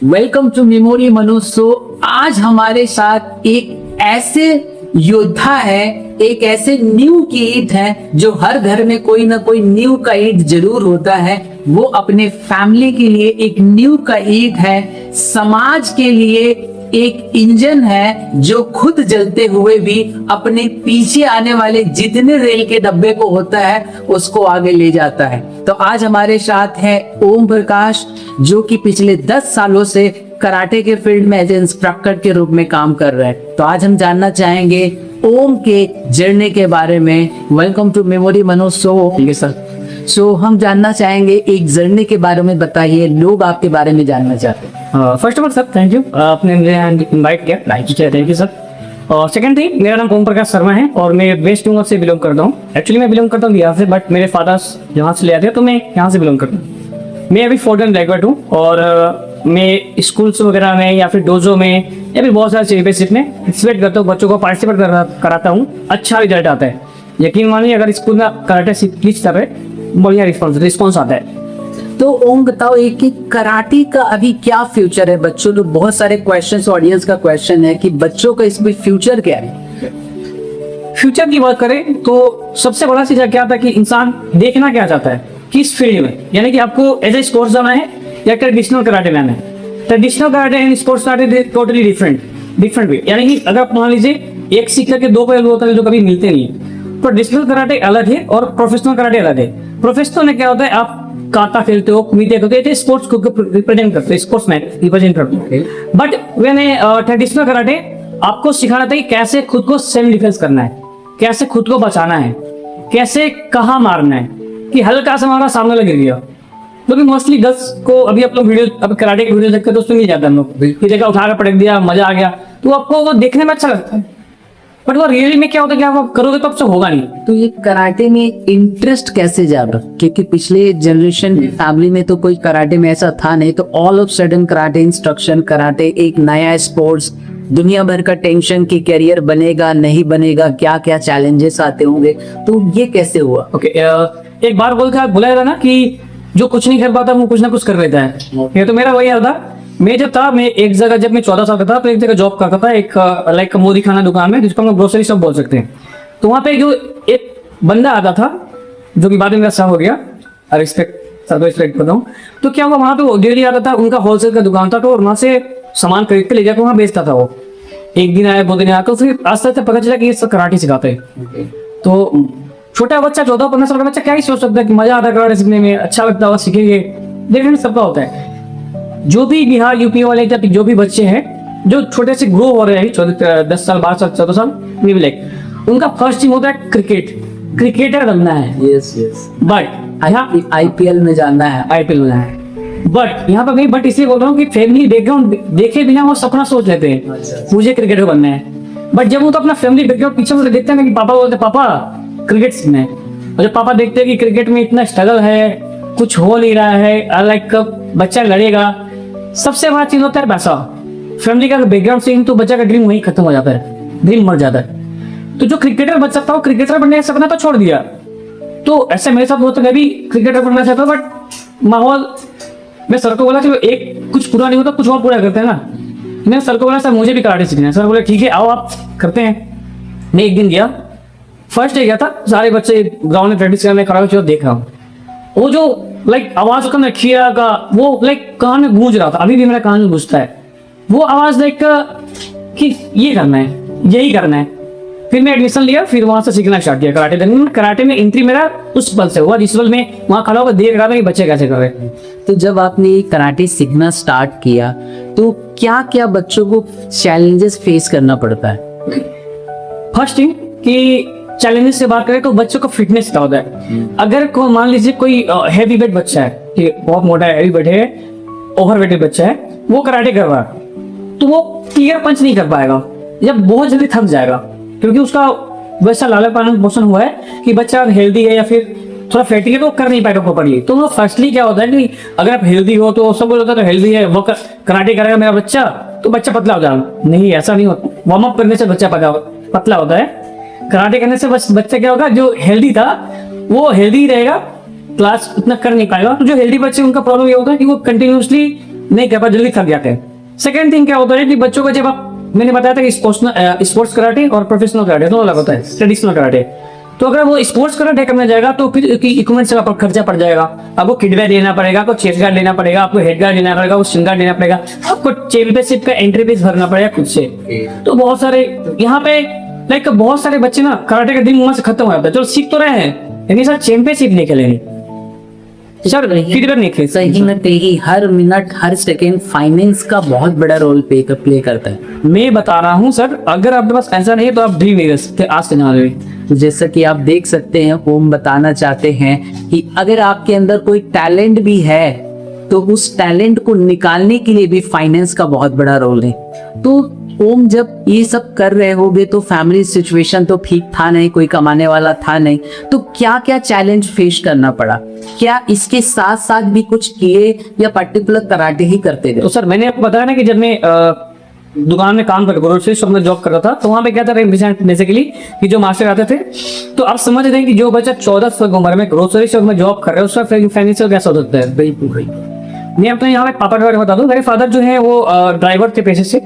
Welcome to memory मनुष्य। आज हमारे साथ एक ऐसे योद्धा है, एक ऐसे न्यू की ईद है जो हर घर में कोई ना कोई न्यू का ईद जरूर होता है। वो अपने फैमिली के लिए एक न्यू का ईद है, समाज के लिए एक इंजन है जो खुद जलते हुए भी अपने पीछे आने वाले जितने रेल के डब्बे को होता है उसको आगे ले जाता है। तो आज हमारे साथ है ओम प्रकाश, जो कि पिछले 10 सालों से कराटे के फील्ड में एज इंस्ट्रक्टर के रूप में काम कर रहे हैं। तो आज हम जानना चाहेंगे ओम के जर्नी के बारे में। Welcome to memory Manoj sir. So हम जानना चाहेंगे एक जर्नी के बारे में बताइए, लोग आपके बारे में जानना चाहते हैं। First of all sir thank you, आपने मुझे इनवाइट किया, थैंक यू सर। और सेकंड थिंग, मेरा नाम ओम प्रकाश शर्मा है और मैं वेस्ट बंगाल से बिलोंग करता हूँ। एक्चुअली मैं बिलोंग करता हूँ बिहार से, बट मेरे फादर्स यहाँ से ले आते हैं तो मैं यहाँ से बिलोंग करता हूँ। मैं अभी फॉरेन ग्रेजुएट हूँ और मैं स्कूल्स वगैरह में या फिर डोजो में या फिर बहुत सारे चैंपियनशिप में पार्टिसिपेट करता हूँ, बच्चों को पार्टिसिपेट कराता हूँ। अच्छा रिजल्ट आता है, यकीन मानिए। अगर स्कूल में कराटे सीख जाए बढ़िया रिस्पॉन्स आता है। तो ओम बताओ एक कि कराटे का अभी क्या फ्यूचर है बच्चों को? बहुत सारे क्वेश्चंस, ऑडियंस का क्वेश्चन है कि बच्चों का इसमें फ्यूचर क्या है। फ्यूचर की बात करें तो सबसे बड़ा चीज क्या था कि इंसान देखना क्या चाहता है किस फील्ड में, यानी कि आपको एज ए स्पोर्ट्स जाना है या ट्रेडिशनल कराटे में आना है। Traditional karate and sports karate totally different way, यानी कि अगर आप मान लीजिए एक सिक्के के दो पहलू होते हैं जो कभी मिलते नहीं है। तो ट्रेडिशनल कराटे अलग है और प्रोफेशनल कराटे अलग है। प्रोफेशनल में क्या होता है, आप काटा खेलते हो, कुमिते करते हो, स्पोर्ट्स को रिप्रेजेंट करते हो, स्पोर्ट्समैन रिप्रेजेंट करते हो। बट व्हेन ट्रेडिशनल कराटे आपको सिखाना था कि कैसे खुद को सेल्फ डिफेंस करना है, कैसे खुद को बचाना है, कैसे कहाँ मारना है कि हल्का सा हमारा सामने लग गया। क्योंकि मोस्टली गर्ल्स को अभी आप लोग वीडियो, अभी कराटे की वीडियो देखते हैं तो उसमें नहीं जाता हम लोग कि देखा उठा कर पटक दिया, मजा आ गया, तो आपको वो देखने में अच्छा लगता है। बट वो रियली में क्या होता है कि आप करोगे तो आपसे होगा नहीं। तो ये कराटे में इंटरेस्ट कैसे जागा? क्योंकि पिछले जनरेशन फैमिली में तो कोई कराटे में ऐसा था नहीं, तो all of sudden karate instruction, karate एक नया स्पोर्ट्स, दुनिया भर का टेंशन कि करियर बनेगा नहीं बनेगा, क्या क्या चैलेंजेस आते होंगे, तो ये कैसे हुआ? ओके, एक बार बोला था ना कि जो कुछ नहीं कर पाता वो कुछ ना कुछ कर लेता है। ये तो मेरा वही हाल था। मैं एक जगह जब मैं 14 साल का था तो एक जगह जॉब करता था, एक लाइक मोदी खाना दुकान में, जिसको हम लोग ग्रोसरी शॉप बोल सकते हैं। तो वहाँ पे जो एक बंदा आता था जो कि बाद में मेरा साफ हो गया, रिस्पेक्ट करता हूँ। तो क्या हुआ, वहाँ पे डेली आता था, उनका होलसेल का दुकान था, तो वहाँ से सामान खरीद के ले जाकर वहाँ बेचता था वो। एक दिन आया, 2 दिन आया, तो फिर आस्ते आस्ते पता चला कि ये सब कराटे सिखाते हैं। तो छोटा बच्चा 14-15 साल का बच्चा क्या ही सोच सकता है कि मजा आता है कराटे सीखने में, अच्छा लगता है, सीखेंगे। देखने सबका होता है। जो भी बिहार यूपी वाले या जो भी बच्चे हैं जो छोटे से ग्रो हो रहे हैं, 10 साल 12 साल 14 साल, उनका फर्स्ट थिंग होता है क्रिकेटर बनना है। Yes yes. बट आईपीएल में जाना है, आईपीएल में है। बट यहाँ पर नहीं, बट इसलिए बोल रहा हूँ कि फैमिली बैकग्राउंड देखे बिना वो सपना सोच लेते हैं मुझे क्रिकेटर बनना है। बट जब वो तो अपना फैमिली बैकग्राउंड पीछे मुझे देखते हैं ना कि पापा बोलते पापा क्रिकेट सीखना है, और जब पापा देखते हैं कि क्रिकेट में इतना स्ट्रगल है, कुछ हो नहीं रहा है, लाइक बच्चा लड़ेगा, सबसे बड़ा चीज होता है पैसा। फैमिली का बैकग्राउंड से तो बच्चा का ड्रीम वहीं खत्म हो जाता है, ड्रीम मर जाता है। तो जो क्रिकेटर बन सकता हो, क्रिकेटर बनने का सपना तो छोड़ दिया। तो ऐसे मेरे साथ होता है, मैं भी क्रिकेटर बनना चाहता हूँ, बट माहौल, मैं सर को बोला कि एक कुछ पूरा नहीं होता, कुछ और पूरा करते हैं ना। मैंने सर को बोला सर मुझे भी कराटे सीखना है। सर बोले ठीक है आओ आप करते हैं। मैं एक दिन गया, फर्स्ट डे गया था, सारे बच्चे ग्राउंड में प्रैक्टिस करने खड़ा हो, देख रहा हूँ वो जो लाइक आवाज होता है खिया का, वो लाइक कान में गूंज रहा था, अभी भी मेरा कान में गूंजता है वो आवाज, लाइक कि ये करना है, यही करना है। फिर मैं एडमिशन लिया, फिर वहां से सीखना स्टार्ट किया कराटे। कराटे में एंट्री मेरा उस पल से हुआ जिस पल में वहां खड़ा होकर देख रहा था कि बच्चे कैसे कर रहे हैं। तो जब आपने कराटे सीखना स्टार्ट किया तो क्या क्या बच्चों को चैलेंजेस फेस करना पड़ता है? फर्स्ट थिंग कि चैलेंजेस से बात करें तो बच्चों को फिटनेस का होता है। अगर को मान लीजिए कोई हैवी वेट बच्चा है, कि बहुत मोटा हैवी वेट है, ओवरवेटेड बच्चा है, वो कराटे कर रहा है तो वो क्लियर पंच नहीं कर पाएगा, जब बहुत जल्दी थक जाएगा, क्योंकि उसका वैसा लालच पालन पोषण हुआ है कि बच्चा हेल्दी है या फिर थोड़ा फैटी है तो कर नहीं पाएगा प्रॉपर्ली। तो वो फर्स्टली क्या होता है कि अगर आप हेल्दी हो तो सब बोलता है तो हेल्दी है, वो कराटे करेगा मेरा बच्चा तो बच्चा पतला हो जाएगा। नहीं, ऐसा नहीं होता। वार्म अप करने से बच्चा पतला होता है, कराटे करने से बच्चा क्या होगा, जो हेल्दी था वो हेल्दी रहेगा, क्लास उतना कर नहीं पाएगा। तो जो हेल्दी बच्चे उनका प्रॉब्लम ये होता है कि वो कंटिन्यूसली नहीं कर पाते, जल्दी थक जाते हैं। सेकेंड थिंग क्या होता है कि बच्चों को जब आप, मैंने बताया था कि स्पोर्ट्स कराटे और प्रोफेशनल कराटे दोनों अलग होता है, ट्रेडिशनल कराटे। तो अगर वो स्पोर्ट्स कराटे करने जाएगा तो फिर इक्विपमेंट से आपका खर्चा पड़ जाएगा, आपको किट बैग लेना पड़ेगा, आपको चेस्ट गार्ड लेना पड़ेगा, आपको हेड गार्ड लेना पड़ेगा, आपको स्टिंग गार्ड लेना पड़ेगा, आपको चैंपियनशिप का एंट्री फीस भरना पड़ेगा खुद से। तो बहुत सारे यहाँ पे लाइक बहुत सारे बच्चे ना कराटे का दिन वहां से खत्म हो जाता है। चलो सीख तो रहे हैं लेकिन सर चैंपियनशिप नहीं खेलेंगे, सर फीडबैक नहीं खेल सही में कहीं हर मिनट हर सेकेंड फाइनेंस का बहुत बड़ा रोल प्ले करता है। मैं बता रहा हूँ सर, अगर आपके पास ऐसा नहीं है तो आप ड्रीम नहीं कर सकते आज से ना रहे। तो जैसा कि आप देख सकते हैं, ओम बताना चाहते हैं कि अगर आपके अंदर कोई टैलेंट भी है तो उस टैलेंट को निकालने के लिए भी फाइनेंस का बहुत बड़ा रोल है। तो ओम जब ये सब कर रहे होगे तो फैमिली सिचुएशन तो ठीक था नहीं, कोई कमाने वाला था नहीं, तो क्या क्या चैलेंज फेस करना पड़ा? क्या इसके साथ साथ भी कुछ किए या पर्टिकुलर कराटे ही करते गए? तो सर मैंने आपको बताया ना कि जब मैं दुकान में काम करता, ग्रोसरी शॉप में जॉब करता था, तो वहां पे क्या था बेसिकली कि जो मास्टर आते थे, तो आप समझ रहे हैं कि जो बच्चा 14 साल की उम्र में ग्रोसरी शॉप में जॉब कर रहा है उसका फाइनेंशियल कैसा हो सकता है। बिल्कुल। मैं अपने यहाँ पे पापा के बारे में बता दूं, मेरे फादर जो है वो ड्राइवर थे पेशे से,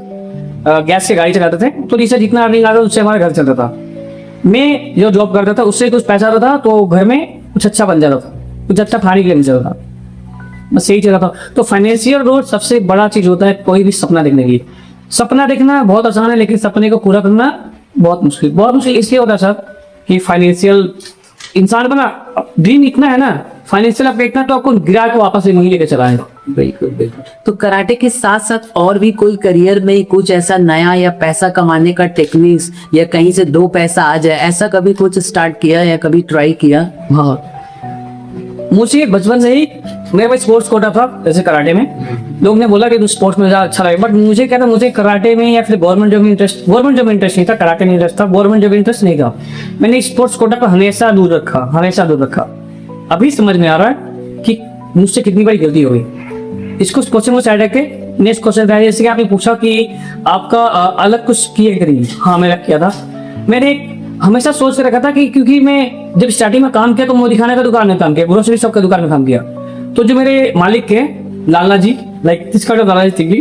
गैस से गाड़ी चलाते थे, तो जिससे जितना अर्निंग आता था उससे हमारा घर चलता था। मैं जो जॉब करता था उससे कुछ पैसा आता था तो घर में कुछ अच्छा बन जाता था, कुछ अच्छा खाने के लिए मिल जाता था, बस यही चला था। तो फाइनेंशियल रोल सबसे बड़ा चीज होता है कोई भी सपना देखने की। सपना देखना बहुत आसान है लेकिन सपने को पूरा करना बहुत मुश्किल इसलिए होता है सर कि फाइनेंशियल इंसान का ना ड्रीम इतना है ना, फाइनेंशियल आपका इतना तो आपको गिरा के वापस वहीं लेके चला है। बिल्कुल। तो कराटे के साथ साथ और भी कोई करियर में कुछ ऐसा नया या पैसा कमाने का टेक्निक्स या कहीं से दो पैसा आ जाए, ऐसा कभी कुछ स्टार्ट किया या कभी ट्राई किया? हाँ, मुझे बचपन से ही मेरे पास स्पोर्ट्स कोटा था, जैसे कराटे में लोग ने बोला कि तू स्पोर्ट्स में ज्यादा अच्छा लगे, बट मुझे क्या था, मुझे कराटे में या फिर गवर्नमेंट जॉब में इंटरेस्ट नहीं था, कराटे में इंटरेस्ट था, गवर्नमेंट जॉब में इंटरेस्ट नहीं था। मैंने स्पोर्ट्स कोटा को हमेशा दूर रखा। अभी समझ में आ रहा है कि मुझसे कितनी बड़ी गलती हो गई। इसको क्वेश्चन को साइड रख के नेक्स्ट क्वेश्चन था, जैसे कि आपने पूछा कि आपका अलग कुछ किए करिए। हाँ, मैंने किया था। मैंने हमेशा सोच के रखा था कि क्योंकि मैं जब स्टार्टिंग में काम किया तो मोदी खाने का दुकान में काम किया, ग्रोसरी शॉप का दुकान में काम किया। तो जो मेरे मालिक के लाला जी, लाइक किसका लाला जी तिगली,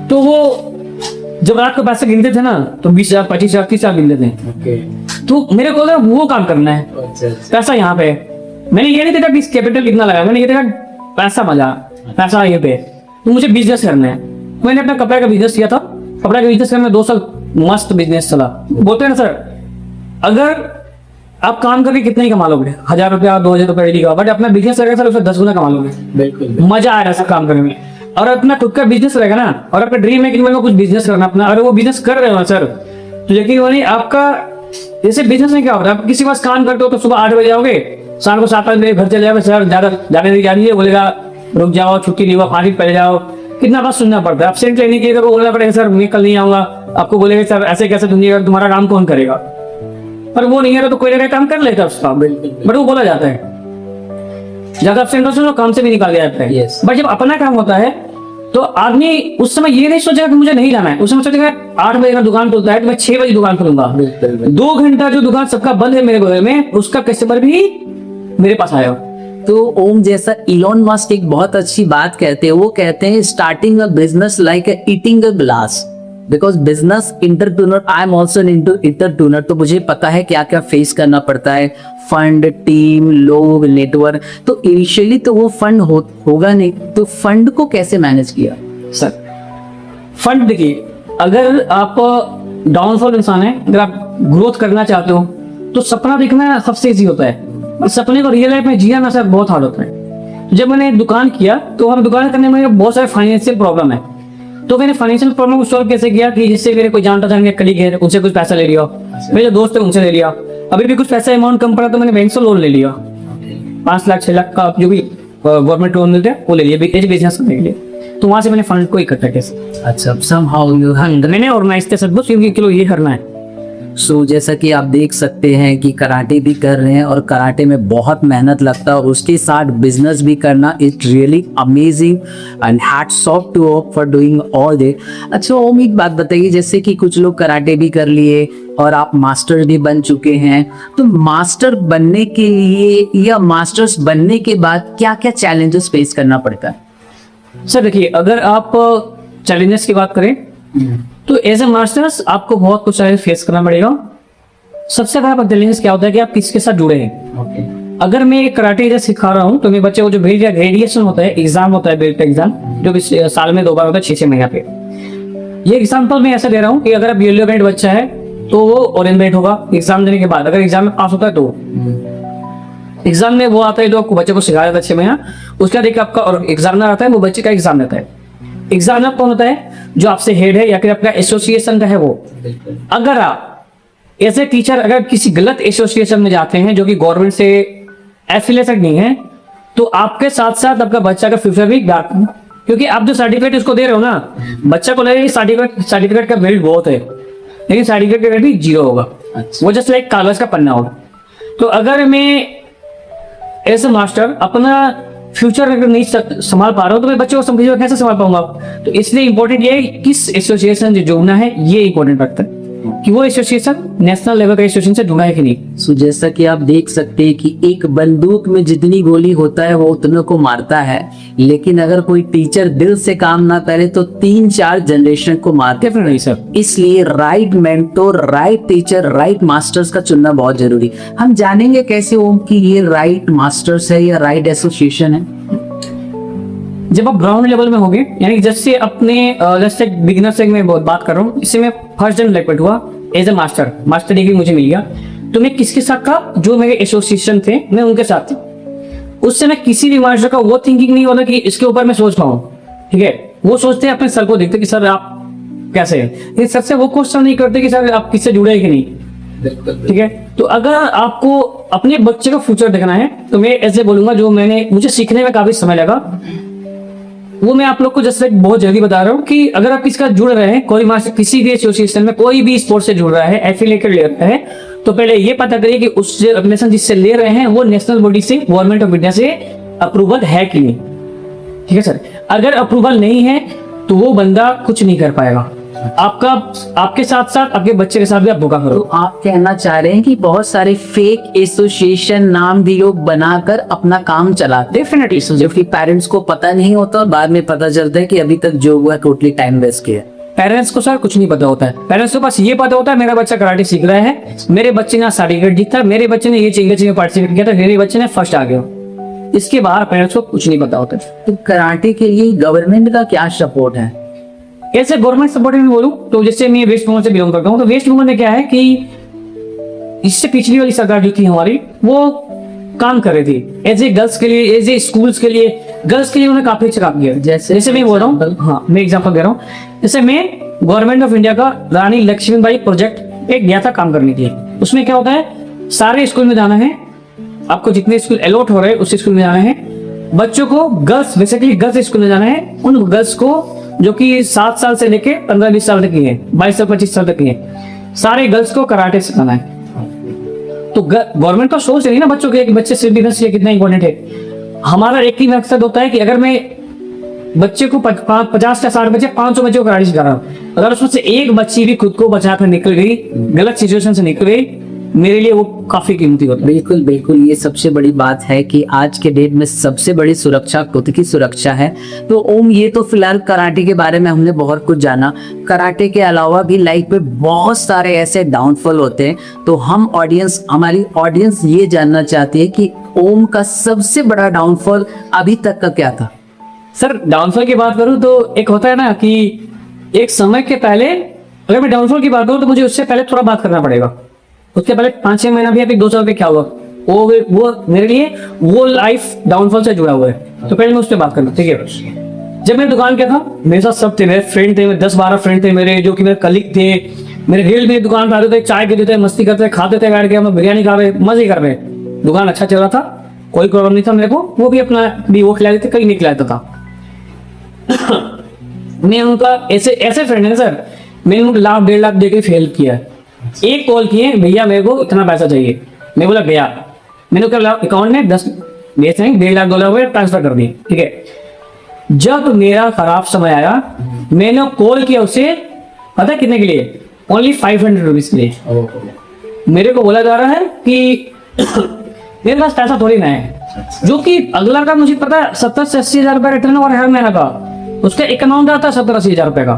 तो वो जब रात को पैसे गिनते थे ना तो 20,000, 25,000, 30,000 गिनते थे। तो मेरे को लगा वो काम करना है, पैसा यहाँ पे। मैंने ये नहीं देखा कि कैपिटल कितना लगा, मैंने ये देखा पैसा ये पे, तो मुझे बिजनेस करना है। मैंने अपना कपड़े का बिजनेस किया था। कपड़े का बिजनेस करने 2 साल मस्त बिजनेस चला। बोलते हैं ना सर, अगर आप काम करके कितना ही कमा लोगे, 1,000 रुपया 2,000 रुपया डेली का, बट अपना बिजनेस रहेगा सर उससे 10 गुना कमा लोगे। बिल्कुल मजा आएगा सब काम करने में। और अपना खुद का बिजनेस रहेगा ना, और आपका ड्रीम है कि मेरे को कुछ बिजनेस करना अपना, अगर वो बिजनेस कर रहे हो सर तो यकीन मानिए आपका, जैसे बिजनेस में क्या होता है, आप किसी पास काम करते हो तो सुबह 8 बजे जाओगे, शाम को 7-8 बजे घर चले जाओगे, सर ज्यादा जाने नहीं जानी है, बोलेगा रुक जाओ, छुट्टी नहीं हुआ, 5 दिन पहले जाओ। कितना बात सुनना पड़ता है। एब्सेंट लेने के लिए तो बोलना पड़ेगा सर मैं कल नहीं आऊंगा, आपको बोलेगा सर ऐसे कैसे दुनिया तुम्हारा काम कौन करेगा, पर वो नहीं है तो कोई ना काम कर लेता है उसका, बट वो बोला जाता है। ज्यादा एब्सेंट हो तो काम से भी निकाल दिया जाता है। बट जब अपना काम होता है तो आदमी उस समय ये नहीं सोचेगा कि मुझे नहीं जाना है, उस समय सोचेगा 8 बजे का दुकान खुलता है तो मैं 6 बजे दुकान खोलूंगा। 2 घंटा जो दुकान सबका बंद है मेरे घर में, उसका कस्टमर भी मेरे पास आया। तो ओम, जैसा इलॉन मस्क एक बहुत अच्छी बात कहते हैं, वो कहते हैं starting a business like eating a glass, because business entrepreneur, I am also into entrepreneur, तो मुझे पता है क्या क्या फेस करना पड़ता है, फंड, टीम, लोग, नेटवर्क। तो इनिशियली तो वो फंड होगा नहीं, तो फंड को कैसे मैनेज किया? सर फंड देखिए, अगर आप डाउनफॉल इंसान है, अगर आप ग्रोथ करना चाहते हो तो सपना देखना सबसे इजी होता है, और सपने को रियल लाइफ में जिया ना सर बहुत हार्ड होता है। जब मैंने दुकान किया तो हम दुकान करने में बहुत सारे फाइनेंशियल प्रॉब्लम है, तो मैंने फाइनेंशियल प्रॉब्लम को सॉल्व कैसे किया कि जिससे मेरे कोई जान पहचान के कलीग है उनसे कुछ पैसा ले लिया, मेरे जो दोस्त है उनसे ले लिया, अभी भी कुछ पैसा अमाउंट कम पड़ा तो मैंने बैंक से लोन ले लिया, 5 लाख 6 लाख का जो भी गवर्नमेंट लोन मिलते हैं वो ले लिया बिजनेस करने के लिए। तो वहां से मैंने फंड को इकट्ठा किया। अच्छा, somehow you handle। मैंने ऑर्गेनाइज किया सब कुछ क्योंकि किलो ये करना है। सो जैसा कि आप देख सकते हैं कि कराटे भी कर रहे हैं और कराटे में बहुत मेहनत लगता है और उसके साथ बिजनेस भी करना, it's really amazing and hats off two of for doing all this. अच्छा ओम, एक बात बताइए, जैसे कि कुछ लोग कराटे भी कर लिए और आप मास्टर भी बन चुके हैं, तो मास्टर बनने के लिए या मास्टर्स बनने के बाद क्या क्या चैलेंजेस फेस करना पड़ता है? सर देखिए, अगर आप चैलेंजेस की बात करें तो एज ए मास्टर्स आपको बहुत कुछ फेस करना पड़ेगा। सबसे बड़ा चैलेंजेस क्या होता है कि आप किसके साथ जुड़े हैं। अगर मैं कराटे जैसे सिखा रहा हूँ तो मैं बच्चे को जो भेज दिया, ग्रेजुएशन होता है, एग्जाम होता है, बेल्ट एग्जाम, जो कि साल में 2 बार होता है, 6-6 महीना पे। ये एग्जाम्पल मैं ऐसा दे रहा हूँ कि अगर आप येलो बेल्ट बच्चा है तो वो ऑरेंज बेल्ट होगा एग्जाम देने के बाद। अगर एग्जाम में पास होता है तो एग्जाम में वो आता है तो आपको बच्चे को सिखाया जाता है 6 महीना। उसके बाद एक आपका और एग्जामिनर आता है, वो बच्चे का एग्जाम लेता है। एग्जामिनर कौन होता है? जो आपसे हेड है या फिर आपका एसोसिएशन का है वो। अगर आप एज ए टीचर अगर किसी गलत एसोसिएशन में जाते हैं जो कि गवर्नमेंट से एफिलिएटेड नहीं है, तो आपके साथ साथ आपका बच्चा का फ्यूचर भी डार्क, क्योंकि आप जो सर्टिफिकेट उसको दे रहे हो ना, बच्चा को लगेगा सर्टिफिकेट का वैल्यू बहुत है, लेकिन सर्टिफिकेट का वैल्यू 0 होगा। वो जस्ट लाइक कागज का पन्ना होगा। तो अगर मैं एज ए मास्टर अपना फ्यूचर अगर नहीं संभाल पा रहा हूं तो मैं बच्चे को समझिए कैसे संभाल पाऊंगा। तो इसलिए इंपॉर्टेंट ये है कि किस एसोसिएशन से जुड़ना है, ये इंपॉर्टेंट रखता है कि वो एसोसिएशन नेशनल लेवल का एसोसिएशन से जुड़ा है कि नहीं। सो जैसा कि आप देख सकते हैं कि एक बंदूक में जितनी गोली होता है वो उतने को मारता है, लेकिन अगर कोई टीचर दिल से काम ना करे तो 3-4 जनरेशन को मारते हैं। नहीं सर, इसलिए right mentor, right teacher, right masters का चुनना बहुत जरूरी। हम जानेंगे कैसे ओम की ये राइट मास्टर्स है या राइट एसोसिएशन है। जब आप ग्राउंड लेवल में होगे, यानी जैसे अपने जैसे बिगिनर से मैं बहुत बात कर रहा हूँ, इससे मैं फर्स्ट टाइम इलेक्टेड हुआ एज ए मास्टर डिग्री मुझे मिल गया। तो मैं किसके साथ का, जो मेरे एसोसिएशन थे मैं उनके साथ थी। उससे मैं किसी भी मास्टर का वो थिंकिंग नहीं होता कि इसके ऊपर मैं सोच पाऊँ, ठीक है। वो सोचते हैं अपने सर को देखते कि सर आप कैसे हैं, लेकिन सर से वो क्वेश्चन नहीं करते कि सर आप किससे जुड़े हैं कि नहीं, ठीक है। तो अगर आपको अपने बच्चे का फ्यूचर देखना है तो मैं ऐसे बोलूंगा, जो मुझे सीखने में काफी समय लगा वो मैं आप लोग को जस्ट बहुत जल्दी बता रहा हूँ कि अगर आप इसका जुड़ रहे हैं, कोई मास्टर किसी भी एसोसिएशन में कोई भी स्पोर्ट से जुड़ रहा है, एफिलिएटेड ले रहा है, तो पहले ये पता करिए कि उस ऑर्गेनाइजेशन जिससे ले रहे हैं वो नेशनल बॉडी से, गवर्नमेंट ऑफ इंडिया से अप्रूवल है कि नहीं, ठीक है सर। अगर अप्रूवल नहीं है तो वो बंदा कुछ नहीं कर पाएगा। आपके साथ साथ आपके बच्चे के साथ भी आप धोखा करो। तो आप कहना चाह रहे हैं कि बहुत सारे फेक एसोसिएशन नाम भी लोग बनाकर अपना काम चलाते, डेफिनेटली, जो कि पेरेंट्स को पता नहीं होता और बाद में पता चलता है कि अभी तक जो हुआ टोटली टाइम वेस्ट किया। पेरेंट्स को सर कुछ नहीं पता होता है। पेरेंट्स को बस ये पता होता है मेरा बच्चा कराटे सीख रहा है, मेरे बच्चे ने सर्टिफिकेट जीता, मेरे बच्चे ने ये चीज में पार्टिसिपेट किया था, मेरे बच्चे ने फर्स्ट आ गया। इसके बाहर पेरेंट्स को कुछ नहीं पता होता। तो कराटे के लिए गवर्नमेंट का क्या सपोर्ट है? कैसे गवर्नमेंट सपोर्ट में बोलूं तो जैसे मैं वेस्ट बंगाल से बिलोंग करता हूं, तो वेस्ट बंगाल में क्या है कि इससे पिछली वाली सरकार जो थी हमारी, वो काम कर रही थी एज ए गर्ल्स के लिए, एज ए स्कूल्स के लिए, गर्ल्स के लिए उन्होंने काफी अच्छा काम किया। जैसे मैं बोल रहा हूँ, हाँ मैं एग्जांपल दे रहा हूँ, जैसे मैं गवर्नमेंट ऑफ इंडिया का रानी लक्ष्मीबाई प्रोजेक्ट एक गया था काम करने के लिए। उसमें क्या होता है, सारे स्कूल में जाना है, आपको जितने स्कूल अलॉट हो रहे हैं उस स्कूल में जाना है, बच्चों को गर्ल्स, बेसिकली गर्ल्स स्कूल में जाना है, उन गर्ल्स को जो कि 7 साल से लेके 15-20 साल तक की है, 22 से 25 साल तक की है, सारे गर्ल्स को कराटे सिखाना है। तो गवर्नमेंट का सोच रही है ना बच्चों के, बच्चे सेल्फ डिफेंस ये कितना इंपॉर्टेंट है। हमारा एक ही मकसद होता है कि अगर मैं बच्चे को 50 या 60 बच्चे, 500 बच्चे को कराटे सिखा रहा हूँ, अगर उसमें से एक बच्ची भी खुद को बचाकर निकल गई, गलत सिचुएशन से निकल गई, मेरे लिए वो काफी कीमती होता है। बिल्कुल बिल्कुल, ये सबसे बड़ी बात है कि आज के डेट में सबसे बड़ी सुरक्षा खुद की सुरक्षा है। तो ओम, ये तो फिलहाल कराटे के बारे में हमने बहुत कुछ जाना। कराटे के अलावा भी लाइफ में बहुत सारे ऐसे डाउनफॉल होते हैं, तो हमारी ऑडियंस ये जानना चाहती है कि ओम का सबसे बड़ा डाउनफॉल अभी तक का क्या था? सर डाउनफॉल की बात करूं तो एक होता है ना कि एक समय के पहले, अगर मैं डाउनफॉल की बात करूं तो मुझे उससे पहले थोड़ा बात करना पड़ेगा। उसके पहले 5-6 महीना भी, अभी 2 साल पे क्या हुआ, वो मेरे लिए वो लाइफ डाउनफॉल से जुड़ा हुआ है। तो पहले मैं उस पर बात करना, ठीक है। जब मैं दुकान क्या था, मेरे साथ सब थे, मेरे फ्रेंड थे, 10-12 फ्रेंड थे मेरे, जो कि मेरे कलीग थे। मेरे रेल में दुकान पे आते थे, चाय पीते थे, मस्ती करते, खाते थे बैठ के, हम बिरयानी खा रहे, मजे कर रहे। दुकान अच्छा चल रहा था, कोई प्रॉब्लम नहीं था मेरे को। वो भी अपना भी वो खिलाते थे, कहीं नहीं खिलाता था। मैं उनका ऐसे फ्रेंड है सर, मैंने उनको 1-1.5 लाख देकर फेल किया। एक कॉल किए, भैया मेरे को इतना पैसा चाहिए, मैं बोला भैया, मैंने क्या अकाउंट में 1.5 लाख डॉलर ट्रांसफर कर दिए, ठीक है। जब मेरा खराब समय आया, मैंने कॉल किया उसे, पता कितने के लिए, ओनली 500 रुपीज के लिए। मेरे को बोला जा रहा है कि मेरे पास पैसा थोड़ी ना है, जो कि अगला का मुझे पता है 70 से 80 हजार रुपए रिटर्न और हर महीने का उसका एक अमाउंट आता है 70-80 हजार रुपए का।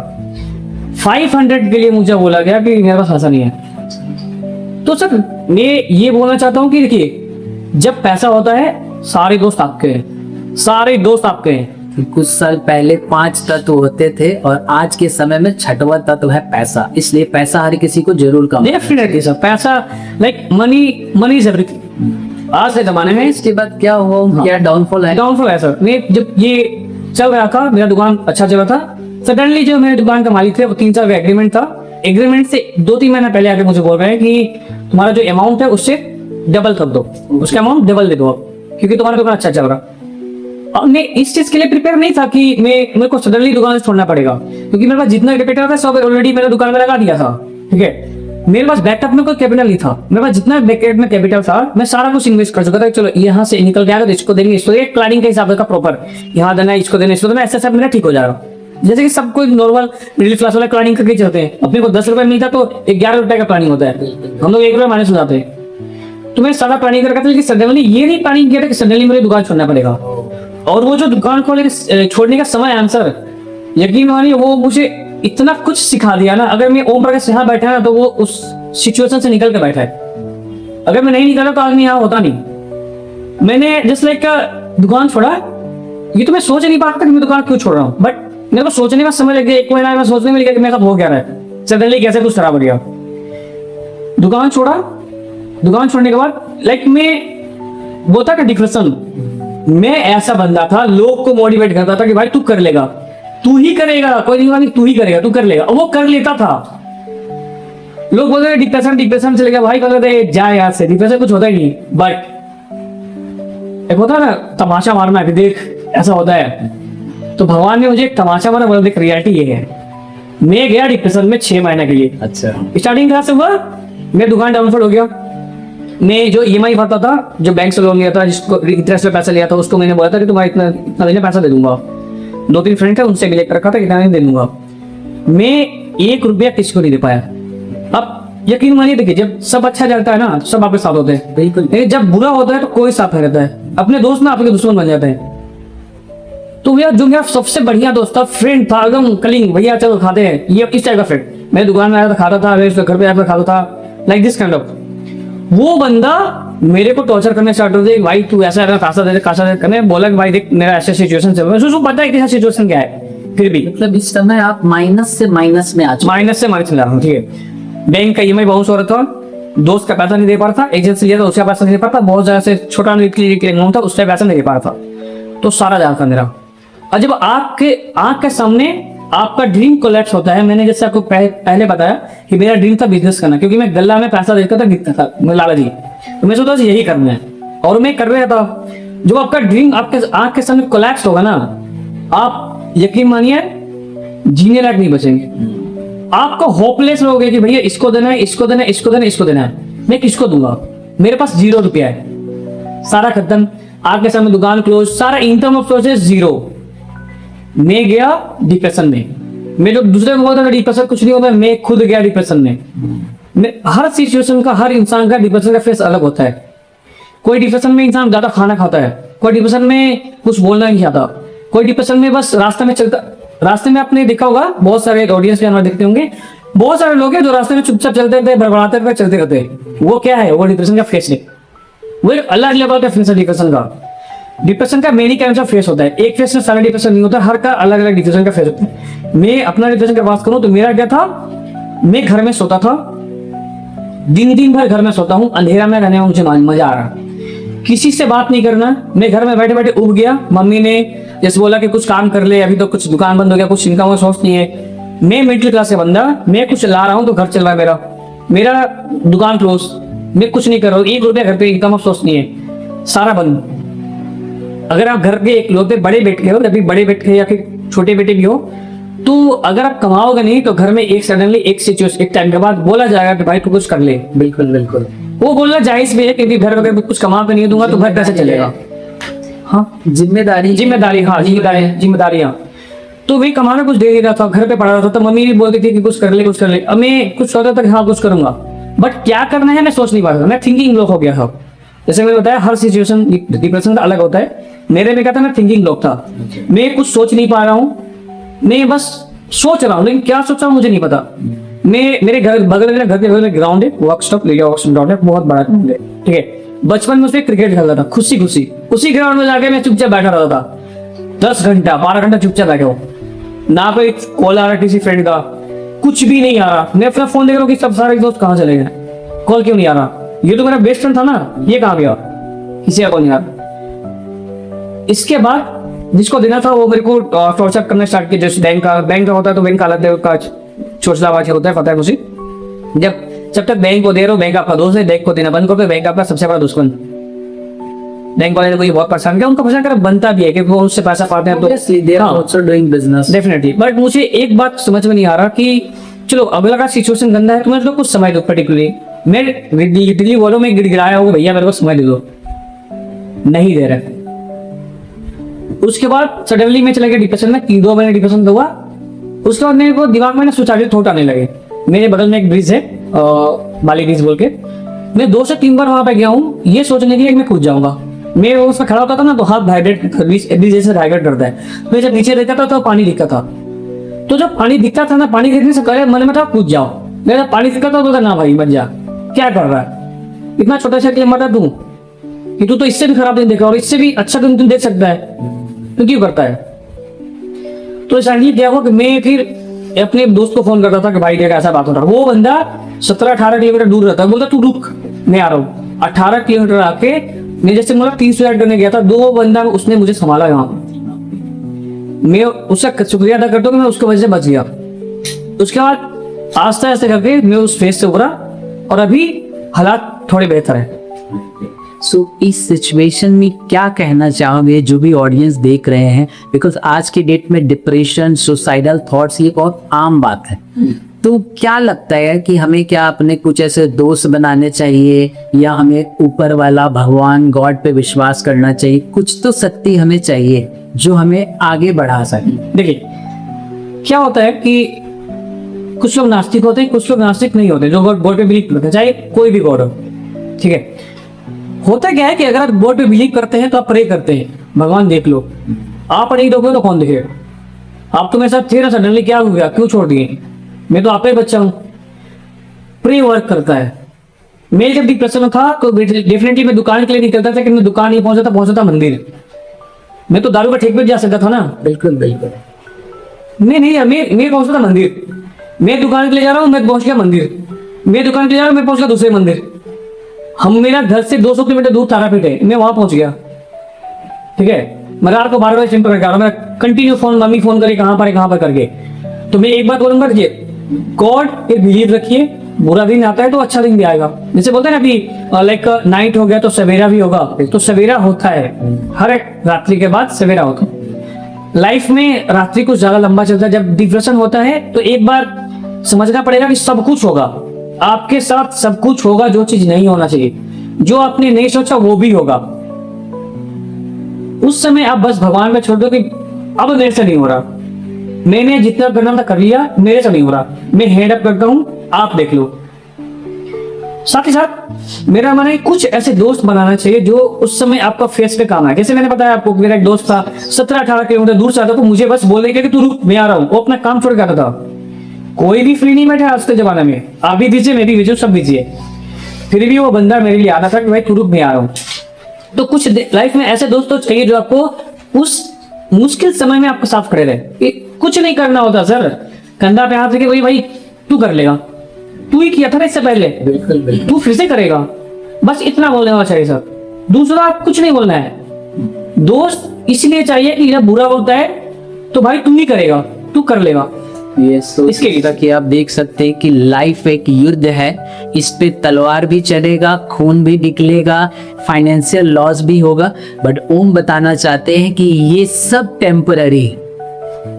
500 के लिए मुझे बोला गया कि मेरे पास पैसा नहीं है। तो सर मैं ये बोलना चाहता हूँ कि देखिए जब पैसा होता है सारे दोस्त आपके हैं, सारे दोस्त आपके हैं। कुछ साल पहले 5 तत्व होते थे और आज के समय में छठवां तत्व है पैसा, इसलिए पैसा हर किसी को जरूर कम। डेफिनेटली सर पैसा लाइक मनी इज एवरीथिंग आज के जमाने में। इसके बाद क्या हुआ, क्या डाउनफॉल है? डाउनफॉल है सर। मैं जब ये चल रहा था मेरा दुकान अच्छा चल रहा था, सडनली जो मेरे दुकान का मालिक थे वो 3 साल का एग्रीमेंट था, एग्रीमेंट से 2-3 महीने पहले आके मुझे बोल रहे हैं कि तुम्हारा जो अमाउंट है उससे डबल कर दो, उसका अमाउंट डबल दे दो आप, क्योंकि तुम्हारा दुकान अच्छा चल रहा। और मैं इस चीज के लिए प्रिपेयर नहीं था कि मेरे को सडनली दुकान छोड़ना पड़ेगा, क्योंकि मेरे पास जितना कैपिटल था सब ऑलरेडी मेरे दुकान में लगा दिया था। ठीक है, मेरे पास बैकअप में कोई कैपिटल नहीं था, मेरे पास जितना बैकअप में कैपिटल था मैं सारा कुछ इन्वेस्ट कर चुका था। चलो यहाँ से निकल गया तो इसको देंगे, इसको देंगे, प्लानिंग के हिसाब से प्रॉपर यहाँ देना, इसको देना, इसको देना, ऐसा सब मेरा ठीक हो जाएगा। जैसे कि सब कोई नॉर्मल मिडिल क्लास वाला प्लानिंग करके चलते हैं। अपने को 10 रुपए मिलता तो 11 रुपए का प्लानिंग होता है, हम लोग 1 रुपए माइनस हो जाते हैं। तो मैं सारा प्लानिंग करके था, लेकिन सडनली ये नहीं प्लानिंग किया था कि सडनली मुझे दुकान छोड़ना पड़ेगा। और वो जो दुकान खोले छोड़ने का समय आंसर यकीन मानिए वो मुझे इतना कुछ सिखा दिया ना। अगर मैं ओम प्रकाश यहाँ बैठा ना तो वो उस सिचुएशन से निकल के बैठा है, अगर मैं नहीं निकला तो आदमी यहाँ होता नहीं। मैंने जस्ट लाइक दुकान छोड़ा, ये तो मैं सोच नहीं पाता कि मैं दुकान क्यों छोड़ रहा हूँ, बट मेरे को सोचने का समय लग गया, 1 महीना में सोचने में लग गया कि मेरे साथ हो क्या रहा है, सडनली कैसे कुछ खराब हो गया। दुकान छोड़ा, दुकान छोड़ने के बाद लाइक मैं वो था कि डिप्रेशन। मैं ऐसा बंदा था, लोग को मोटिवेट करता था कि भाई तू कर लेगा, तू ही करेगा, कोई नहीं, तू ही करेगा, तू कर लेगा, और वो कर लेता था। लोग बोलते थे डिप्रेशन चले गया, भाई बोलते थे जा यहाँ से, डिप्रेशन कुछ होता ही नहीं। बट एक होता है ना तमाशा मारना कि देख ऐसा होता है, तो भगवान ने मुझे एक तमाशा मारा, बोला देख रियलिटी ये है। मैं गया डिप्रेशन में 6 महीने के लिए। अच्छा, स्टार्टिंग कहाँ से हुआ, मेरा दुकान डाउनफॉल हो गया। मैं जो EMI भरता था, जो बैंक से लोन लिया था, जिसको इंटरेस्ट पे पैसा लिया था, उसको मैंने बोला था कि तुम्हारा इतना इतना देने पैसा दे दूंगा। 2-3 फ्रेंड थे, उनसे लेकर रखा था, इतना नहीं दे दूंगा। मैं 1 रुपया किसी को नहीं दे पाया। अब यकीन मानिए देखिए, जब सब अच्छा चलता है ना सब आपके साथ होते हैं, बिल्कुल। लेकिन जब बुरा होता है तो कोई साथ नहीं रहता है, अपने दोस्त ना आपके दुश्मन बन जाते हैं। तो भैया जो मेरा सबसे बढ़िया दोस्त था, फ्रेंड था, एकदम कलिंग, भैया चलो खाते हैं, ये इस टाइप का फ्रेंड, मेरे दुकान में आया था खाता था, मेरे घर पे आया था खाता था, लाइक दिस काइंड ऑफ। वो बंदा मेरे को टॉर्चर करने स्टार्ट कर दिया, भाई तू ऐसा पैसा दे, पैसा दे करने बोला कि भाई देख मेरा ऐसा सिचुएशन चल रहा है। उसको पता है कि सिचुएशन क्या है, फिर भी मतलब इस समय आप माइनस से माइनस में आ चुके। माइनस से माइनस में जा रहा हूँ। ठीक है, बैंक का EMI बाउंस हो रहा था, दोस्त का पैसा नहीं दे पा रहा था, एजेंसी लिया था उसका पैसा नहीं दे पा रहा था, बहुत ज्यादा से छोटा अमाउंट था उसका पैसा नहीं दे पा रहा था, तो सारा जा था मेरा। और जब आपके आंख के सामने आपका ड्रीम कोलैप्स होता है, मैंने जैसे आपको पहले बताया कि मेरा ड्रीम था बिजनेस करना, क्योंकि मैं गल्ला में पैसा देखता था, गिरता था, मैं लालची, तो मैं सोचा यही करना है और मैं कर रहा था। जब आपका ड्रीम आपके आंख के सामने कोलैप्स होगा ना, आप यकीन मानिए जीने लायक नहीं बचेंगे, आपको होपलेस रहोगे कि भैया इसको देना है, इसको देना है, इसको देना है, इसको देना है, मैं किसको दूंगा, मेरे पास 0 रुपया है, सारा खत्म, आपके सामने दुकान क्लोज, सारा इनकम ऑफ सोर्सेस 0। मैं गया डिप्रेशन में। मैं जो दूसरे को बोलता था डिप्रेशन कुछ नहीं होता, मैं खुद गया डिप्रेशन में। मैं हर सिचुएशन का, हर इंसान का डिप्रेशन का फेस अलग होता है। कोई डिप्रेशन में इंसान ज्यादा खाना खाता है, कोई डिप्रेशन में कुछ बोलना नहीं आता, कोई डिप्रेशन में बस रास्ते में चलता, रास्ते में आपने देखा होगा बहुत सारे ऑडियंस में देखते होंगे, बहुत सारे लोग हैं जो रास्ते में चुपचाप चलते रहते, बड़बड़ाते रहते, चलते रहते, वो क्या है, वो डिप्रेशन का फेस है। वो एक अलग लेवल का फेस है डिप्रेशन का। डिप्रेशन का मेनी काइंड ऑफ फेस होता है, एक फेस में सारा डिप्रेशन नहीं होता, हर का अलग अलग डिप्रेशन का फेस होता है। मैं अपना डिप्रेशन की बात करूं तो मेरा क्या था, मैं घर में सोता था, दिन भर घर में सोता हूं, अंधेरा में रहने में मुझे मजा आ रहा, किसी से बात नहीं करना, मैं घर में बैठे बैठे उब गया। मम्मी ने जैसे बोला कि कुछ काम कर ले, अभी तो कुछ दुकान बंद हो गया, कुछ इनकम का सोर्स नहीं है। मैं मिडिल क्लास का बंदा, मैं कुछ ला रहा हूं तो घर चल रहा है, मेरा दुकान क्लोज, मैं कुछ नहीं कर रहा हूँ, 1 रुपया घर पे इनकम ऑफ सोर्स नहीं है, सारा बंद। अगर आप घर के एक लोग बड़े बेटे हो, जब बड़े बेटे या फिर छोटे बेटे भी हो, तो अगर आप कमाओगे नहीं तो घर में एक सडनली एक सिचुएशन, एक टाइम के बाद बोला जाएगा कि भाई तू कुछ कर ले। बिल्कुल बिल्कुल, वो बोलना जायज भी है, क्योंकि घर अगर कुछ कमा के नहीं दूंगा तो घर कैसे चलेगा। हाँ, जिम्मेदारी, हाँ जिम्मेदारियां। तो वही कमाना कुछ दे रहा था, घर पे पड़ा रहता था, तो मम्मी भी बोलती थी कि कुछ कर ले, कुछ कर ले। अब मैं कुछ सोचता था कि हाँ कुछ करूंगा, बट क्या करना है मैं सोच नहीं पा रहा था, मैं थिंकिंग ब्लॉक हो गया था। जैसे मैंने बताया हर सिचुएशन डिप्रेशन का अलग होता है। मेरे में क्या था, मैं थिंकिंग ब्लॉक था, मैं कुछ सोच नहीं पा रहा हूँ, मैं बस सोच रहा हूँ लेकिन क्या सोच रहा हूँ मुझे नहीं पता। मैं मेरे घर बगल में, घर के बगल में ग्राउंड है, वर्कशॉप ग्राउंड है, बहुत बड़ा ग्राउंड है, ठीक है। बचपन में उसमें क्रिकेट खेलता था खुशी खुशी, उसी ग्राउंड में जाके मैं चुपचाप बैठा रहता था 10 घंटा 12 घंटा चुपचाप बैठा हूँ, ना कोई कॉल आ रहा किसी फ्रेंड का, कुछ भी नहीं आ रहा। मैं अपना फोन देख रहा हूँ कि सब सारे दोस्त कहाँ चले गए, कॉल क्यों नहीं आ रहा, ये तो मेरा बेस्ट फ्रेंड था ना, ये कहाँ गया, किसी का कॉल नहीं आ रहा। इसके बाद जिसको देना था वो मेरे को टॉर्चर करना स्टार्ट किया। जैसे बैंक का होता है तो बैंक का अलग का चोचलाबाज होता है, पता है मुझे। जब तक बैंक को दे रहे हो, बैंक आपका दोस्त है, बैंक को देना बंद कर दो, बैंक आपका सबसे बड़ा दुश्मन। बैंक वाले ने मुझे बहुत परेशान किया, उनका परेशान कर बनता भी है कि वो उससे पैसा पाते हैं तो डेफिनेटली। बट मुझे एक बात समझ में नहीं आ रहा कि चलो अगला का सिचुएशन गंदा है तो मैं तो कुछ समय दो, पर्टिकुलरली मैं लिटरली बोलो मैं गिड़गिड़ाया हूँ भैया मेरे को समय दे दो, नहीं दे रहे। उसके बाद सडनली मैं चला गया डिप्रेशन में, 2 महीने डिप्रेशन हुआ। उसके बाद मेरे को दिमाग में ना सुचारू थॉट आने लगे। मेरे बगल में एक ब्रिज है बाली ब्रिज बोल के, मैं 2 से 3 बार वहां पे गया हूँ ये सोचने के लिए मैं कूद जाऊंगा। मैं उसमें खड़ा होता था ना तो हाथ वाइब्रेट जैसे वाइब्रेट करता है। मैं जब नीचे देखता था तो पानी दिखता था, तो जब पानी दिखता था ना, पानी देखने से पहले मन में था कूद जाओ। मेरा पानी दिखता था तो ना भाई मत जा, क्या कर रहा है, इतना छोटा सा क्लेम था तू कि तू तो इससे भी खराब दिन देखा और इससे भी अच्छा दिन तुम देख सकता है, तो क्यों करता है। तो सडनली क्या हुआ कि मैं फिर अपने दोस्त को फोन करता था कि भाई देख ऐसा बात हो रहा है। वो बंदा 17-18 किलोमीटर दूर रहता है, बोलता तू रुक मैं आ रहा हूँ। 18 किलोमीटर आके मैं जैसे मतलब 300 यार्ड करने गया था, 2 बंदा उसने मुझे संभाला। यहाँ मैं उसका शुक्रिया अदा करता हूँ कि मैं उसकी वजह से बच गया। उसके बाद आस्ते आस्ते करके मैं उस फेज से उभरा और अभी हालात थोड़े बेहतर है। सो इस सिचुएशन में क्या कहना चाहोगे जो भी ऑडियंस देख रहे हैं, बिकॉज आज की डेट में डिप्रेशन, सुसाइडल थॉट्स ये बहुत आम बात है। तो क्या लगता है कि हमें क्या अपने कुछ ऐसे दोस्त बनाने चाहिए या हमें ऊपर वाला भगवान गॉड पे विश्वास करना चाहिए? कुछ तो शक्ति हमें चाहिए जो हमें आगे बढ़ा सके। देखिए क्या होता है कि कुछ लोग नास्तिक होते हैं, कुछ लोग नास्तिक नहीं होते, जो गॉड पे बिलीव करते हैं, चाहे कोई भी गॉड हो, ठीक है। होता क्या है कि अगर आप गॉड पे बिलीव करते हैं तो आप प्रे करते हैं, भगवान देख लो। आप नहीं दोगे तो कौन देखेगा। आप तो मेरे साथ थे ना, सडनली क्या हो गया, क्यों छोड़ दिए, मैं तो आपका ही बच्चा हूं। प्रे वर्क करता है। मैं जब डिप्रेशन में था तो डेफिनेटली मैं दुकान के लिए नहीं करता था कि मैं दुकान नहीं पहुंचा था मंदिर। मैं तो दारू का ठेक पे जा सकता था ना, बिल्कुल बिल्कुल। मैं पहुंचता था मंदिर। मैं दुकान के लिए जा रहा हूँ, मैं पहुंच गया मंदिर। मैं दुकान के लिए जा रहा हूँ, मैं पहुंच गया दूसरे मंदिर। हम मेरा घर से 200 किलोमीटर दूर तारापीठ है, मैं वहां पहुंच गया, ठीक है। मैं रात को 12 बजे सिम पर मैं कंटिन्यू फोन, मम्मी फोन करे कहां पर करके। तो मैं एक बात बोलूंगा, गॉड पे बिलीव रखिए। बुरा दिन आता है तो अच्छा दिन भी आएगा। जैसे बोलते हैं ना कि लाइक नाइट हो गया तो सवेरा भी होगा, तो सवेरा होता है, हर एक रात्रि के बाद सवेरा होता है। लाइफ में रात्रि कुछ ज्यादा लंबा चलता है। जब डिप्रेशन होता है तो एक बार समझना पड़ेगा कि सब कुछ होगा आपके साथ, सब कुछ होगा। जो चीज नहीं होना चाहिए, जो आपने नहीं सोचा वो भी होगा। उस समय आप बस भगवान पे छोड़ दो कि अब मेरे से नहीं हो रहा, मैंने जितना करना था कर लिया, मेरे से नहीं हो रहा, मैं हैंड अप करता हूं, आप देख लो। साथ ही साथ मेरा मन है कुछ ऐसे दोस्त बनाना चाहिए जो उस समय आपका फेस पे काम आए। जैसे मैंने बताया आपको, मेरा एक दोस्त था 17-18 किलोमीटर दूर से आता, तो मुझे बस बोले कि तू रुक मैं आ रहा हूं। वो अपना काम छोड़ के आता था। कोई भी फ्री नहीं बैठा आज के जमाने में, आप भी दीजिए, मैं भी दीजिए, सब दीजिए। फिर भी वो बंदा मेरे लिए आता था कि भाई तू रुक मैं आ रहा हूँ। तो कुछ लाइफ में ऐसे दोस्त तो चाहिए जो आपको उस मुश्किल समय में आपको साथ खड़े रहे। कुछ नहीं करना होता सर, कंधा पे हाथ रखे वही भाई तू कर लेगा, तू ही किया था ना इससे पहले, बिल्कुल बिल्कुल, तू फिर से करेगा, बस इतना बोलने वाला चाहिए सर। दूसरा कुछ नहीं बोलना है। दोस्त इसलिए चाहिए कि जब बुरा होता है तो भाई तू ही करेगा, तू कर लेगा। यस, तो इसके जैसा कि आप देख सकते हैं कि लाइफ एक युद्ध है, इस पे तलवार भी चलेगा, खून भी निकलेगा, फाइनेंशियल लॉस भी होगा, बट ओम बताना चाहते हैं कि ये सब टेम्पररी।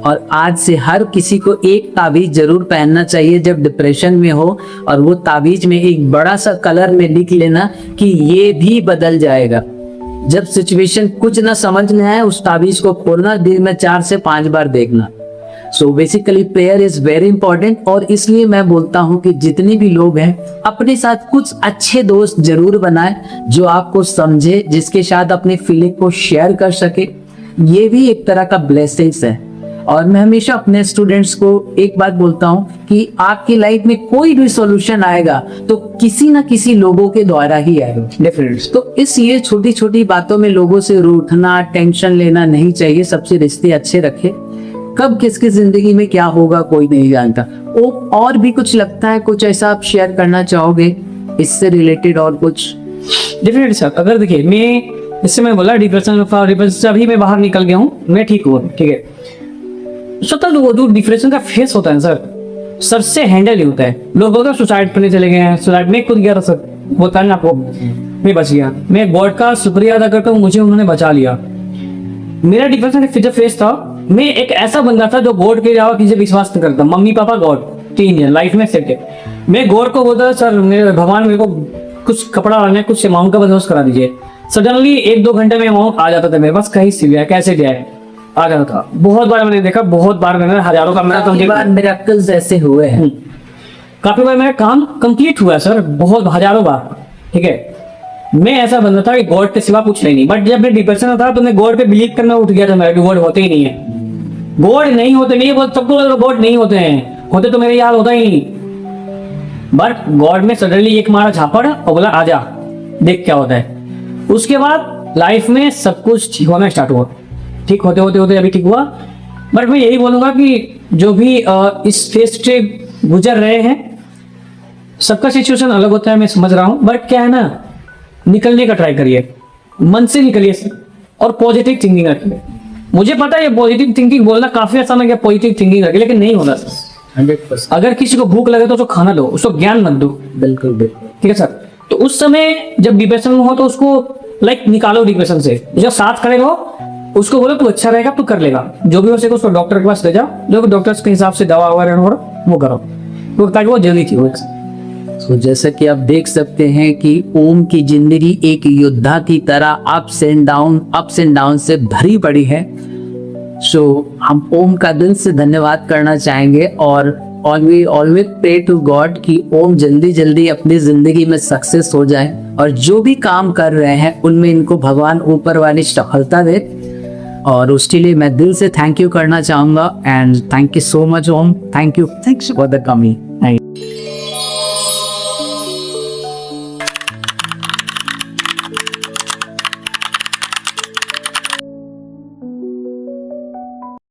और आज से हर किसी को एक ताबीज जरूर पहनना चाहिए जब डिप्रेशन में हो, और वो ताबीज में एक बड़ा सा कलर में लिख लेना कि ये भी बदल जाएगा। जब सिचुएशन कुछ ना समझ में आए, उस ताबीज को खोलना, दिन में 4 से 5 बार देखना। So basically prayer is very important, और इसलिए मैं बोलता हूँ कि जितने भी लोग हैं अपने साथ कुछ अच्छे दोस्त जरूर बनाएं जो आपको समझे, जिसके साथ अपनी फीलिंग को शेयर कर सके। ये भी एक तरह का ब्लेसिंग्स है। और मैं हमेशा अपने स्टूडेंट्स को एक बात बोलता हूँ कि आपकी लाइफ में कोई भी सॉल्यूशन आएगा तो किसी ना किसी लोगों के द्वारा ही आएगा। डेफिनेटली। तो इसलिए छोटी छोटी बातों में लोगों से रूठना, टेंशन लेना नहीं चाहिए। सबसे रिश्ते अच्छे रखे। कब किसकी जिंदगी में क्या होगा कोई नहीं जानता। और भी कुछ लगता है, कुछ ऐसा आप शेयर करना चाहोगे इससे रिलेटेड और कुछ? डेफिनेटली सर, अगर देखिए मैं इससे मैं बोला डिप्रेशन से अभी मैं बाहर निकल गया हूँ, मैं ठीक हूँ, ठीक है। सतत वो जो डिप्रेशन का फेस होता है सर से हैंडल ही होता है। लोग बोलते हैं सुसाइड करने चले गए हैं, सुसाइड में खुद गया था सर, बोलता है ना आपको, मैं बच गया। मैं गॉड का शुक्रिया अदा करता हूँ, मुझे उन्होंने बचा लिया। मेरा डिप्रेशन का जो फेस था, मैं एक ऐसा बंदा था जो गॉड के अलावा किसी विश्वास नहीं करता। मम्मी पापा गॉड, 3 लाइफ में सेट है। मैं गॉड को बोलता सर मेरे भगवान मेरे को कुछ कपड़ा लाना है, कुछ अमाउंट का बंदोबस्त करा दीजिए। सडनली 1-2 घंटे में अमाउंट आ जाता था मेरे पास, कहीं से भी कैसे जाए आ जाता था। बहुत बार मैंने देखा, बहुत बार मैंने हजारों का मेरा काफी बार मिरेकल्स ऐसे हुए हैं। काफी बार मेरा काम कंप्लीट हुआ है सर, बहुत हजारों बार, ठीक है। मैं ऐसा बंदा था कि गॉड के सिवा कुछ नहीं। बट जब मैं डिप्रेशन में था तो मैं गॉड पे बिलीव करना उठ गया था मेरा कि गॉड होते ही नहीं है। गॉड नहीं होते, नहीं बोल सबको गॉड नहीं होते हैं, होते तो मेरे याद होता ही नहीं। बट गॉड में सडनली एक मारा झापड़ और बोला आजा देख क्या होता है। उसके बाद लाइफ में सब कुछ ठीक होना स्टार्ट हुआ। ठीक होते होते होते अभी ठीक हुआ। बट मैं यही बोलूंगा कि जो भी इस फेज से गुजर रहे हैं, सबका सिचुएशन अलग होता है, मैं समझ रहा हूँ। बट क्या है ना, निकलने का ट्राई करिए, मन से निकलिए और पॉजिटिव थिंकिंग रखिए। मुझे पता है ये पॉजिटिव थिंकिंग बोलना काफी आसान है कि पॉजिटिव थिंकिंग रखिए, लेकिन नहीं होगा। 100%। अगर किसी को भूख लगे तो उसको खाना दो, उसको ज्ञान मत दो। बिल्कुल बिल्कुल। ठीक है सर। तो उस समय जब डिप्रेशन में हो तो उसको निकालो डिप्रेशन से। जो साथ खड़े रहो, उसको बोलो तू अच्छा रहेगा, तू कर लेगा, जो भी हो सके उसको डॉक्टर के पास ले जाओ, जो डॉक्टर्स के हिसाब से दवा वगैरह हो वो करो, तो ताकि वो जल्दी ठीक हो। तो जैसा कि आप देख सकते हैं कि ओम की जिंदगी एक योद्धा की तरह अप्स एंड डाउन से भरी पड़ी है। सो हम ओम का दिल से धन्यवाद करना चाहेंगे और ऑलवेज प्रे टू गॉड कि ओम जल्दी जल्दी अपनी जिंदगी में सक्सेस हो जाए और जो भी काम कर रहे हैं उनमें इनको भगवान ऊपर वाली सफलता दे। और उसके लिए मैं दिल से थैंक यू करना चाहूंगा। And thank you so much Om, thank you for the coming.